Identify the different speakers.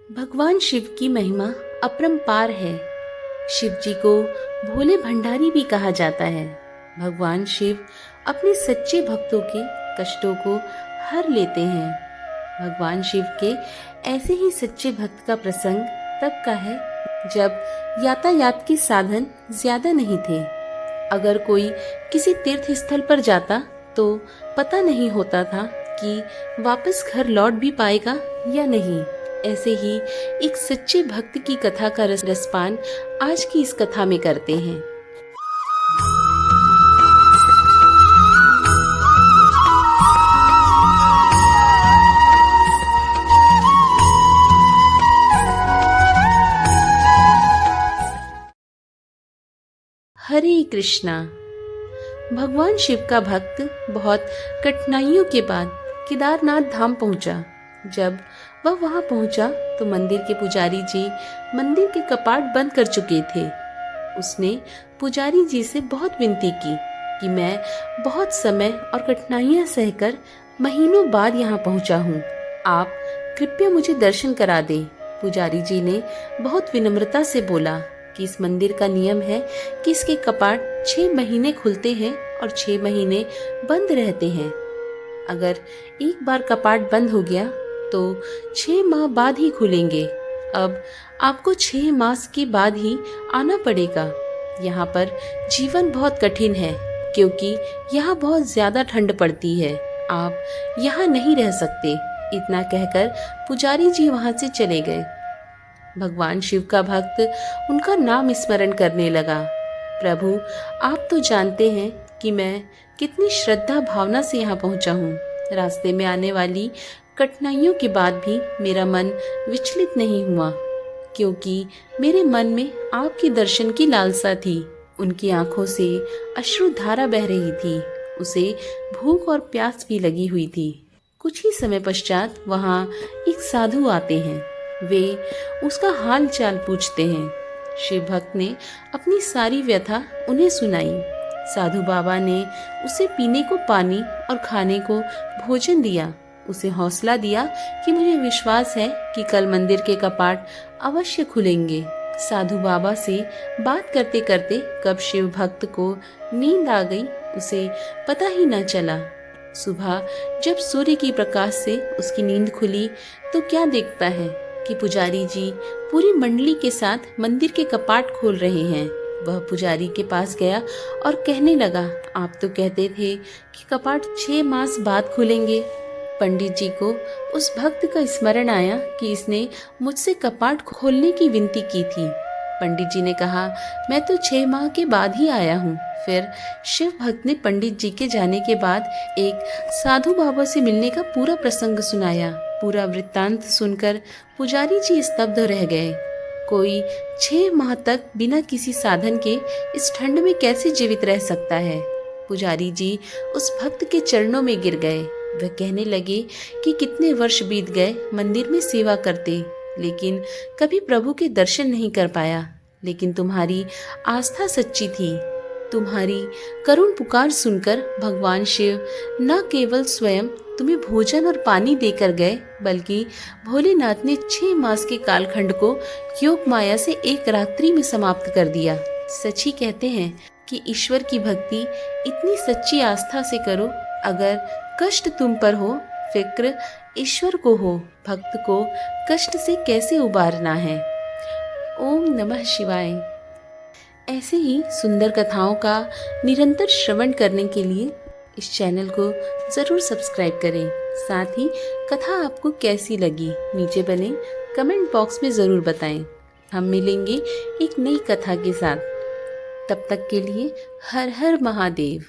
Speaker 1: भगवान शिव की महिमा अपरंपार है। शिव जी को भोले भंडारी भी कहा जाता है। भगवान शिव अपने सच्चे भक्तों के कष्टों को हर लेते हैं। भगवान शिव के ऐसे ही सच्चे भक्त का प्रसंग तब का है जब यातायात के साधन ज्यादा नहीं थे। अगर कोई किसी तीर्थ स्थल पर जाता तो पता नहीं होता था कि वापस घर लौट भी पाएगा या नहीं। ऐसे ही एक सच्चे भक्त की कथा का रसपान आज की इस कथा में करते हैं। हरे कृष्णा। भगवान शिव का भक्त बहुत कठिनाइयों के बाद केदारनाथ धाम पहुंचा। जब वह वहां पहुंचा तो मंदिर के पुजारी जी मंदिर के कपाट बंद कर चुके थे। उसने पुजारी जी से बहुत विनती की कि मैं बहुत समय और कठिनाइयां सहकर महीनों बाद यहाँ पहुंचा हूँ, आप कृपया मुझे दर्शन करा दें। पुजारी जी ने बहुत विनम्रता से बोला कि इस मंदिर का नियम है कि इसके कपाट 6 महीने खुलते हैं और 6 महीने बंद रहते हैं। अगर एक बार कपाट बंद हो गया तो 6 माह बाद ही खुलेंगे। अब आपको 6 मास के बाद ही आना पड़ेगा। यहाँ पर जीवन बहुत कठिन है क्योंकि यहाँ बहुत ज्यादा ठंड पड़ती है, आप यहाँ नहीं रह सकते। इतना कहकर पुजारी जी वहाँ से चले गए। भगवान शिव का भक्त उनका नाम स्मरण करने लगा। प्रभु, आप तो जानते हैं कि मैं कितनी श्रद्धा भावना से यहाँ पहुँचा हूँ। रास्ते में आने वाली कठिनाइयों के बाद भी मेरा मन विचलित नहीं हुआ क्योंकि मेरे मन में आपके दर्शन की लालसा थी। उनकी आंखों से अश्रु धारा बह रही थी। उसे भूख और प्यास भी लगी हुई थी। कुछ ही समय पश्चात वहाँ एक साधु आते हैं। वे उसका हाल चाल पूछते हैं। शिव भक्त ने अपनी सारी व्यथा उन्हें सुनाई। साधु बाबा ने उसे पीने को पानी और खाने को भोजन दिया। उसे हौसला दिया कि मुझे विश्वास है कि कल मंदिर के कपाट अवश्य खुलेंगे। साधु बाबा से बात करते करते कब शिव भक्त को नींद आ गई उसे पता ही न चला। सुबह जब सूर्य की प्रकाश से उसकी नींद खुली तो क्या देखता है कि पुजारी जी पूरी मंडली के साथ मंदिर के कपाट खोल रहे हैं। वह पुजारी के पास गया और कहने लगा, आप तो कहते थे कि कपाट 6 मास बाद खुलेंगे। पंडित जी को उस भक्त का स्मरण आया कि इसने मुझसे कपाट खोलने की विनती की थी। पंडित जी ने कहा, मैं तो 6 माह के बाद ही आया हूँ। फिर शिव भक्त ने पंडित जी के जाने के बाद एक साधु बाबा से मिलने का पूरा प्रसंग सुनाया। पूरा वृत्तांत सुनकर पुजारी जी स्तब्ध रह गए। कोई 6 माह तक बिना किसी साधन के इस ठंड में कैसे जीवित रह सकता है। पुजारी जी उस भक्त के चरणों में गिर गए। वह कहने लगे कि कितने वर्ष बीत गए मंदिर में सेवा करते, लेकिन कभी प्रभु के दर्शन नहीं कर पाया। लेकिन तुम्हारी आस्था सच्ची थी। तुम्हारी करुण पुकार सुनकर भगवान शिव न केवल स्वयं तुम्हें भोजन और पानी देकर गए, बल्कि भोलेनाथ ने 6 मास के कालखंड को योग माया से एक रात्रि में समाप्त कर दिया। सच ही कहते हैं कि ईश्वर की भक्ति इतनी सच्ची आस्था से करो। अगर कष्ट तुम पर हो, फिक्र ईश्वर को हो। भक्त को कष्ट से कैसे उबारना है। ओम नमः शिवाय। ऐसे ही सुंदर कथाओं का निरंतर श्रवण करने के लिए इस चैनल को जरूर सब्सक्राइब करें। साथ ही कथा आपको कैसी लगी नीचे बने कमेंट बॉक्स में जरूर बताएं। हम मिलेंगे एक नई कथा के साथ। तब तक के लिए हर हर महादेव।